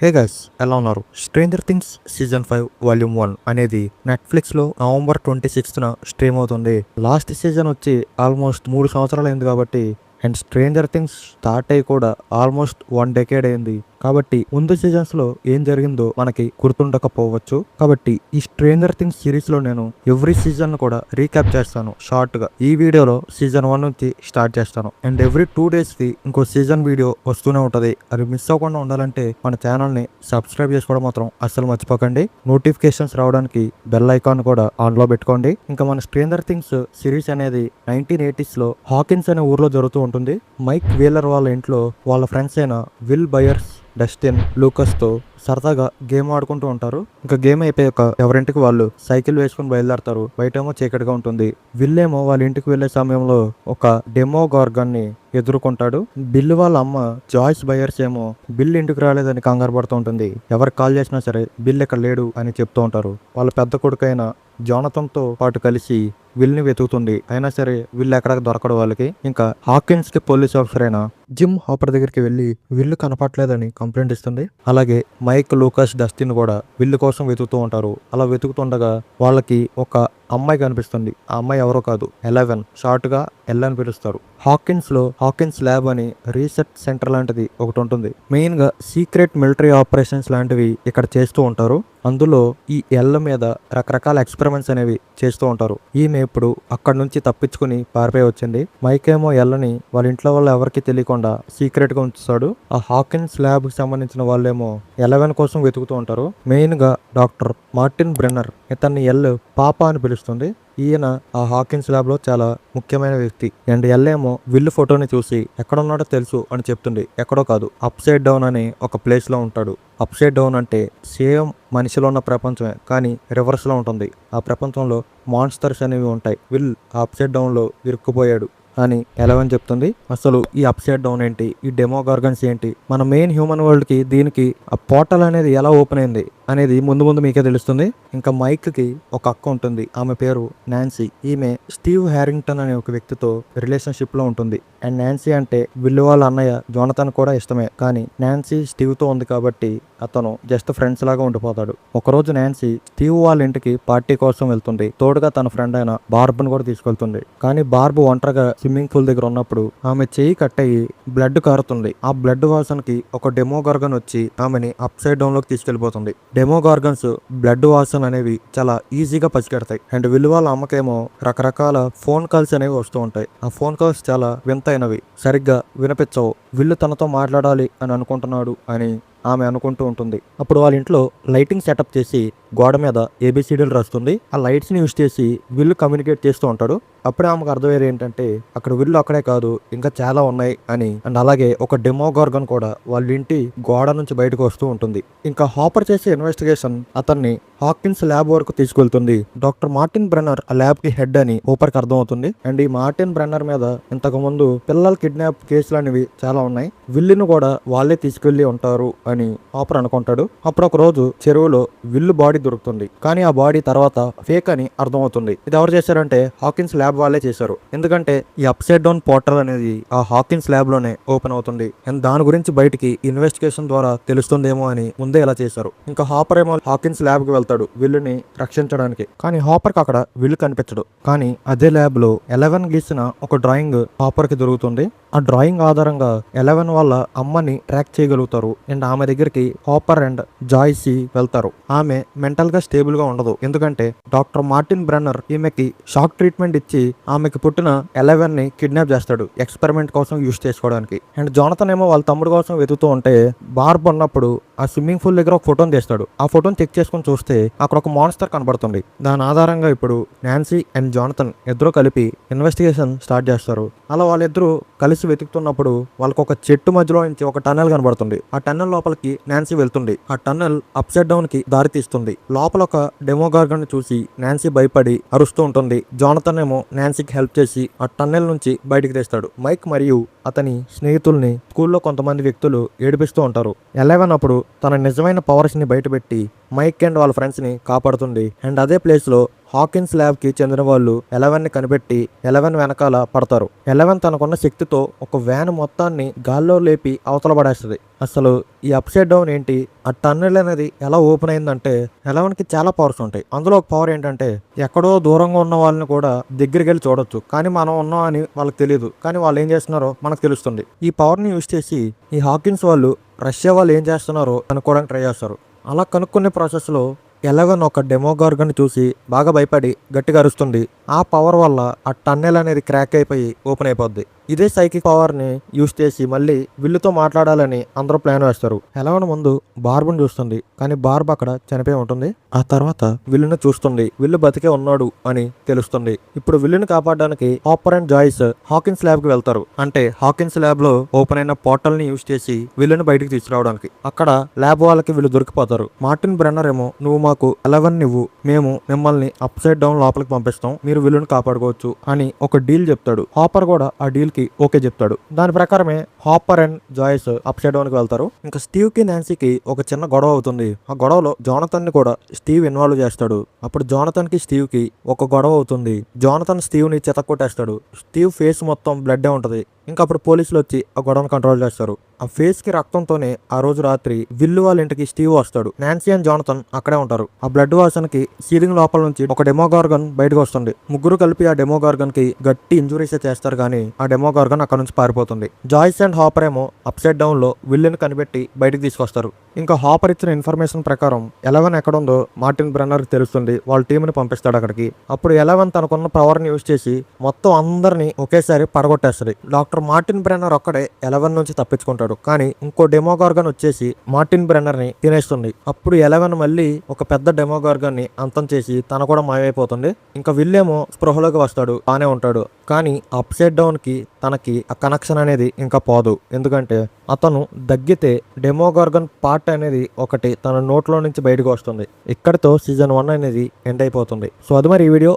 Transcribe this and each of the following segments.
Hey guys, ఎలా ఉన్నారు? Stranger things season 5 volume 1 అనేది నెట్ఫ్లిక్స్లో నవంబర్ 26న స్ట్రీమ్ అవుతుంది. లాస్ట్ సీజన్ వచ్చి ఆల్మోస్ట్ 3 సంవత్సరాలు అయింది కాబట్టి, అండ్ స్ట్రేంజర్ థింగ్స్ స్టార్ట్ అయ్యి కూడా ఆల్మోస్ట్ 1 డెకేడ్ అయింది కాబట్టి ముందు సీజన్స్ లో ఏం జరిగిందో మనకి గుర్తుండకపోవచ్చు. కాబట్టి ఈ స్ట్రేంజర్ థింగ్స్ సిరీస్ లో నేను ఎవ్రీ సీజన్ కూడా రీక్యాప్ చేస్తాను షార్ట్ గా. ఈ వీడియోలో సీజన్ 1 నుంచి స్టార్ట్ చేస్తాను. అండ్ ఎవ్రీ 2 days కి ఇంకో సీజన్ వీడియో వస్తూనే ఉంటది. అది మిస్ అవ్వకుండా ఉండాలంటే మన ఛానల్ ని సబ్స్క్రైబ్ చేసుకోవడం మాత్రం అస్సలు మర్చిపోకండి. నోటిఫికేషన్స్ రావడానికి బెల్ ఐకాన్ కూడా ఆన్ లో పెట్టుకోండి. ఇంకా మన స్ట్రేంజర్ థింగ్స్ సిరీస్ అనేది 1980s లో హాకిన్స్ అనే ఊర్లో జరుగుతూ ఉంటుంది. మైక్ వీలర్ వాళ్ళ ఇంట్లో వాళ్ళ ఫ్రెండ్స్ అయిన విల్ బయర్స్, డస్టిన్, లూకస్ తో సరదాగా గేమ్ ఆడుకుంటూ ఉంటారు. ఇంకా గేమ్ అయిపోయాక ఎవరింటికి వాళ్ళు సైకిల్ వేసుకుని బయలుదేరతారు. బయటేమో చీకటిగా ఉంటుంది. విల్లేమో వాళ్ళ ఇంటికి వెళ్లే సమయంలో ఒక డెమో గార్గన్ ని ఎదుర్కొంటాడు. బిల్ వాళ్ళ అమ్మ జాయిస్ బయర్స్ ఏమో బిల్ ఇంటికి రాలేదని కంగారు పడుతూ ఉంటుంది. ఎవరికి కాల్ చేసినా సరే బిల్ ఇక్కడ లేడు అని చెప్తూ ఉంటారు. వాళ్ళ పెద్ద కొడుకైన జోనథన్ తో పాటు కలిసి విల్ ని వెతుకుతుంది. అయినా సరే విల్ ఎక్కడ దొరకడు వాళ్ళకి. ఇంకా హాకిన్స్ కి పోలీస్ ఆఫీసర్ అయిన జిమ్ హాపర్ దగ్గరికి వెళ్లి విల్లు కనపట్లేదని కంప్లైంట్ ఇస్తుంది. అలాగే మైక్, లూకస్, డస్టిన్ కూడా విల్లు కోసం వెతుకుతూ ఉంటారు. అలా వెతుకుతుండగా వాళ్ళకి ఒక అమ్మాయి కనిపిస్తుంది. ఆ అమ్మాయి ఎవరో కాదు, 11, షార్ట్ గా ఎల్ అని పిలుస్తారు. హాకిన్స్ లో హాకిన్స్ ల్యాబ్ అని రీసెర్చ్ సెంటర్ లాంటిది ఒకటి ఉంటుంది. మెయిన్ గా సీక్రెట్ మిలిటరీ ఆపరేషన్స్ లాంటివి ఇక్కడ చేస్తూ ఉంటారు. అందులో ఈ ఎల్ మీద రకరకాల ఎక్స్పెరిమెంట్స్ అనేవి చేస్తూ ఉంటారు. ఈమె ఇప్పుడు అక్కడ నుంచి తప్పించుకుని పారిపోయి వచ్చింది. మైక్ ఏమో ఎల్లని వాళ్ళ ఇంట్లో వాళ్ళు ఎవరికి తెలియకుండా సీక్రెట్ గా ఉంచుతాడు. ఆ హాకిన్స్ ల్యాబ్ కి సంబంధించిన వాళ్ళేమో 11 కోసం వెతుకుతూ ఉంటారు. మెయిన్ గా డాక్టర్ మార్టిన్ బ్రెన్నర్ ఇతన్ని ఎల్ పాప అని పిలుస్తుంది. ఈయన ఆ హాకిన్స్ ల్యాబ్ లో చాలా ముఖ్యమైన వ్యక్తి. అండ్ ఎల్లేమో విల్లు ఫోటోని చూసి ఎక్కడున్నాడో తెలుసు అని చెప్తుంది. ఎక్కడో కాదు, అప్ సైడ్ డౌన్ అనే ఒక ప్లేస్ లో ఉంటాడు. అప్ సైడ్ డౌన్ అంటే సేమ్ మనిషిలో ఉన్న ప్రపంచమే, కానీ రివర్స్ లో ఉంటుంది. ఆ ప్రపంచంలో మాన్స్టర్స్ అనేవి ఉంటాయి. విల్ ఆ అప్ సైడ్ డౌన్ లో ఇరుక్కుపోయాడు అని 11 చెప్తుంది. అసలు ఈ అప్ సైడ్ డౌన్ ఏంటి, ఈ డెమో గార్గన్స్ ఏంటి, మన మెయిన్ హ్యూమన్ వరల్డ్ కి దీనికి ఆ పోర్టల్ అనేది ఎలా ఓపెన్ అయింది అనేది ముందు ముందు మీకే తెలుస్తుంది. ఇంకా మైక్ కి ఒక అక్క ఉంటుంది. ఆమె పేరు నాన్సీ. ఈమె స్టీవ్ హ్యారింగ్టన్ అనే ఒక వ్యక్తితో రిలేషన్షిప్ లో ఉంటుంది. అండ్ నాన్సీ అంటే విల్లు వాళ్ళ అన్నయ్య జోనథన్ కూడా ఇష్టమే. కానీ నాన్సీ స్టీవ్ తో ఉంది కాబట్టి అతను జస్ట్ ఫ్రెండ్స్ లాగా ఉండిపోతాడు. ఒకరోజు నాన్సీ స్టీవ్ వాళ్ళ ఇంటికి పార్టీ కోసం వెళ్తుంది. తోడుగా తన ఫ్రెండ్ అయిన బార్బ్ను కూడా తీసుకెళ్తుంది. కానీ బార్బ్ ఒంటరిగా స్విమ్మింగ్ పూల్ దగ్గర ఉన్నప్పుడు ఆమె చెయ్యి కట్ అయ్యి బ్లడ్ కారుతుంది. ఆ బ్లడ్ వాసనకి ఒక డెమో గార్గన్ వచ్చి ఆమెని అప్ సైడ్ డౌన్ లోకి తీసుకెళ్లిపోతుంది. డెమో గార్గన్స్ బ్లడ్ వాసన అనేవి చాలా ఈజీగా పసిగడతాయి. అండ్ విల్లు వాళ్ళ అమ్మకేమో రకరకాల ఫోన్ కాల్స్ అనేవి వస్తూ ఉంటాయి. ఆ ఫోన్ కాల్స్ చాలా వింతైనవి, సరిగ్గా వినిపించవు. విల్లు తనతో మాట్లాడాలి అని అనుకుంటున్నాడు అని ఆమె అనుకుంటూ ఉంటుంది. అప్పుడు వాళ్ళ ఇంట్లో లైటింగ్ సెటప్ చేసి గోడ మీద ఏబిసిడీలు రాస్తుంది. ఆ లైట్స్ ని యూజ్ చేసి విల్లు కమ్యూనికేట్ చేస్తూ ఉంటాడు. అప్పుడే ఆమెకు అర్థమయ్యేది ఏంటంటే అక్కడ విల్లు అక్కడే కాదు, ఇంకా చాలా ఉన్నాయి అని. అండ్ అలాగే ఒక డెమో గార్గన్ కూడా వాళ్ళ ఇంటి గోడ నుంచి బయటకు వస్తూ ఉంటుంది. ఇంకా హాపర్ చేసే ఇన్వెస్టిగేషన్ అతన్ని హాకిన్స్ ల్యాబ్ వరకు తీసుకెళ్తుంది. డాక్టర్ మార్టిన్ బ్రెన్నర్ ఆ ల్యాబ్ కి హెడ్ అని హాపర్ కి అర్థం అవుతుంది. అండ్ ఈ మార్టిన్ బ్రెన్నర్ మీద ఇంతకు ముందు పిల్లల కిడ్నాప్ కేసులు అనేవి చాలా ఉన్నాయి. విల్లును కూడా వాళ్ళే తీసుకెళ్లి ఉంటారు అని హాపర్ అనుకుంటాడు. అప్పుడు ఒక రోజు చెరువులో విల్లు బాడీ దొరుకుతుంది. కానీ ఆ బాడీ తర్వాత ఫేక్ అని అర్థమవుతుంది. ఇది ఎవరు చేశారంటే హాకిన్స్ ల్యాబ్ వాళ్ళే చేశారు. ఎందుకంటే ఈ అప్ సైడ్ డౌన్ పోర్టల్ అనేది ఆ హాకిన్స్ ల్యాబ్ లోనే ఓపెన్ అవుతుంది. అండ్ దాని గురించి బయటికి ఇన్వెస్టిగేషన్ ద్వారా తెలుస్తుందేమో అని ముందే ఇలా చేశారు. ఇంకా హాపర్ ఏమో హాకిన్స్ ల్యాబ్ కి వెళ్తాడు విల్లుని రక్షించడానికి. కానీ హాపర్ కి అక్కడ విల్లు కనిపించడు. కానీ అదే ల్యాబ్ లో 11 గీసిన ఒక డ్రాయింగ్ హాపర్ కి దొరుకుతుంది. ఆ డ్రాయింగ్ ఆధారంగా 11 వాళ్ళ అమ్మని ట్రాక్ చేయగలుగుతారు. అండ్ ఆమె దగ్గరికి హాపర్ అండ్ జాయ్సీ వెళ్తారు. ఆమె మెంటల్ గా స్టేబుల్ గా ఉండదు. ఎందుకంటే డాక్టర్ మార్టిన్ బ్రెన్నర్ ఈమెకి షాక్ ట్రీట్మెంట్ ఇచ్చి ఆమెకి పుట్టిన 11 ని కిడ్నాప్ చేస్తాడు ఎక్స్పెరిమెంట్ కోసం యూజ్ చేసుకోవడానికి. అండ్ జోనథన్ ఏమో వాళ్ళ తమ్ముడు కోసం వెతుకుతూ ఉంటే బార్బ్ ఉన్నప్పుడు ఆ స్విమ్మింగ్ పూల్ దగ్గర ఒక ఫోటోని తీస్తాడు. ఆ ఫోటోని చెక్ చేసుకుని చూస్తే అక్కడ ఒక మాన్స్టర్ కనబడుతుంది. దాని ఆధారంగా ఇప్పుడు నాన్సీ అండ్ జోనథన్ ఇద్దరు కలిపి ఇన్వెస్టిగేషన్ స్టార్ట్ చేస్తారు. అలా వాళ్ళిద్దరూ కలిసి వెతుకుతున్నప్పుడు వాళ్ళకి ఒక చెట్టు మధ్యలో నుంచి ఒక టన్నెల్ కనబడుతుంది. ఆ టన్నెల్ లోపలికి నాన్సీ వెళ్తుంది. ఆ టన్నెల్ అప్ సైడ్ డౌన్ కి దారి తీస్తుంది. లోపల ఒక డెమో గార్గన్ చూసి నాన్సీ భయపడి అరుస్తూ ఉంటుంది. జోనథన్ ఏమో నాన్సీకి హెల్ప్ చేసి ఆ టన్నెల్ నుంచి బయటికి తెస్తాడు. మైక్ మరియు అతని స్నేహితుల్ని స్కూల్లో కొంతమంది వ్యక్తులు ఏడిపిస్తూ ఉంటారు. 11 అప్పుడు తన నిజమైన పవర్స్ ని బయటపెట్టి మైక్ అండ్ వాళ్ళ ఫ్రెండ్స్ ని కాపాడుతుంది. అండ్ అదే ప్లేస్ లో హాకిన్స్ ల్యాబ్ కి చెందిన వాళ్ళు 11 ని కనిపెట్టి 11 వెనకాల పడతారు. 11 తనకున్న శక్తితో ఒక వ్యాన్ మొత్తాన్ని గాల్లో లేపి అవతల పడేస్తుంది. అసలు ఈ అప్సైడ్ డౌన్ ఏంటి, ఆ టన్నెల్ అనేది ఎలా ఓపెన్ అయిందంటే 11 కి చాలా పవర్స్ ఉంటాయి. అందులో ఒక పవర్ ఏంటంటే ఎక్కడో దూరంగా ఉన్న వాళ్ళని కూడా దగ్గరికి వెళ్ళి చూడొచ్చు, కానీ మనం ఉన్నాం అని వాళ్ళకి తెలియదు, కానీ వాళ్ళు ఏం చేస్తున్నారో మనకు తెలుస్తుంది. ఈ పవర్ ని యూజ్ చేసి ఈ హాకిన్స్ వాళ్ళు రష్యా వాళ్ళు ఏం చేస్తున్నారో కనుక్కోవడానికి ట్రై చేస్తారు. అలా కనుక్కునే ప్రాసెస్లో 11 ఒక డెమోగార్గన్ చూసి బాగా భయపడి గట్టిగా అరుస్తుంది. ఆ పవర్ వల్ల ఆ టన్నెల్ అనేది క్రాక్ అయిపోయి ఓపెన్ అయిపోద్ది. ఇదే సైకిక్ పవర్ ని యూజ్ చేసి మళ్ళీ విల్లుతో మాట్లాడాలని అందరూ ప్లాన్ వేస్తారు. 11 ముందు బార్బుని చూస్తుంది, కానీ బార్బ్ అక్కడ చనిపోయి ఉంటుంది. ఆ తర్వాత విల్లును చూస్తుంది, విల్లు బతికే ఉన్నాడు అని తెలుస్తుంది. ఇప్పుడు విల్లుని కాపాడడానికి Hopper and Joyce Hawkins lab కి వెళ్తారు. అంటే హాకిన్స్ ల్యాబ్ లో ఓపెన్ అయిన పోర్టల్ ని యూజ్ చేసి విల్లుని బయటికి తీసుకురావడానికి. అక్కడ ల్యాబ్ వాళ్ళకి వీళ్ళు దొరికిపోతారు. మార్టిన్ బ్రెన్నర్ ఏమో నువ్వు మాకు 11 ఇవ్వు, మేము మిమ్మల్ని అప్ సైడ్ డౌన్ లోపలికి పంపిస్తాం, మీరు విల్లుని కాపాడుకోవచ్చు అని ఒక డీల్ చెప్తాడు. హాపర్ కూడా ఆ డీల్ కి ఓకే చెప్తాడు. దాని ప్రకారమే Hopper and Joyce upside down కి వెళ్తారు. ఇంకా స్టీవ్ కి నాన్సీకి ఒక చిన్న గొడవ అవుతుంది. ఆ గొడవలో జోనథన్ ని కూడా స్టీవ్ ఇన్వాల్వ్ చేస్తాడు. అప్పుడు జోనథన్ కి స్టీవ్ కి ఒక గొడవ అవుతుంది. జోనథన్ స్టీవ్ ని చెతక్కొట్టేస్తాడు. స్టీవ్ ఫేస్ మొత్తం బ్లడ్ ఉంటది. ఇంకా అప్పుడు పోలీసులు వచ్చి ఆ గొడవను కంట్రోల్ చేస్తారు. ఆ ఫేస్ కి రక్తంతోనే ఆ రోజు రాత్రి విల్లు వాళ్ళ ఇంటికి స్టీవ్ వస్తాడు. నాన్సీ అండ్ జోనథన్ అక్కడే ఉంటారు. ఆ బ్లడ్ వాసనకి సీలింగ్ లోపల నుంచి ఒక డెమోగార్గన్ బయటకు వస్తుంది. ముగ్గురు కలిపి ఆ డెమోగార్గన్ కి గట్టి ఇంజురీస్ చేస్తారు, కానీ ఆ డెమోగార్గన్ అక్కడ నుంచి పారిపోతుంది. జాయిస్ అండ్ హాపర్ ఏమో అప్ సైడ్ డౌన్ లో విల్లుని కనిపెట్టి బయటకు తీసుకొస్తారు. ఇంకా హాపర్ ఇచ్చిన ఇన్ఫర్మేషన్ ప్రకారం 11 ఎక్కడ ఉందో మార్టిన్ బ్రెన్నర్ కి తెలుస్తుంది. వాళ్ళ టీంని పంపిస్తాడు అక్కడికి. అప్పుడు 11 తనకున్న పవర్ ని యూజ్ చేసి మొత్తం అందరినీ ఒకేసారి పడగొట్టేస్తుంది. డాక్టర్ మార్టిన్ బ్రెన్నర్ ఒక్కడే 11 నుంచి తప్పించుకుంటాడు, కానీ ఇంకో డెమోగార్గన్ వచ్చేసి మార్టిన్ బ్రెన్నర్ ని తినేస్తుంది. అప్పుడు 11 మళ్ళీ ఒక పెద్ద డెమోగార్గన్ ని అంతం చేసి తన కూడా మాయమైపోతుంది. ఇంకా విల్లేమో స్పృహలోకి వస్తాడు, బానే ఉంటాడు, కానీ అప్ సైడ్ డౌన్ కి తనకి ఆ కనెక్షన్ అనేది ఇంకా పోదు. ఎందుకంటే అతను దగ్గితే డెమోగార్గన్ పార్ట్ అనేది ఒకటి తన నోట్లో నుంచి బయటకు వస్తుంది. ఇక్కడితో సీజన్ 1 అనేది ఎండ్ అయిపోతుంది. సో అది మరి ఈ వీడియో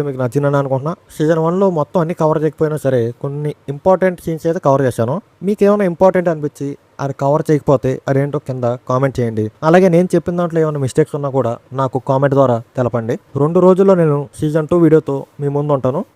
మీకు నచ్చిందని అనుకుంటున్నా. సీజన్ 1 లో మొత్తం అన్ని కవర్ చేయకపోయినా సరే కొన్ని ఇంపార్టెంట్ సీన్స్ అయితే కవర్ చేశాను. మీకు ఏమైనా ఇంపార్టెంట్ అనిపించి అది కవర్ చేయకపోతే అదేంటో కింద కామెంట్ చేయండి. అలాగే నేను చెప్పిన దాంట్లో ఏమైనా మిస్టేక్స్ ఉన్నా కూడా నాకు కామెంట్ ద్వారా తెలపండి. 2 రోజుల్లో నేను సీజన్ 2 వీడియోతో మీ ముందు ఉంటాను.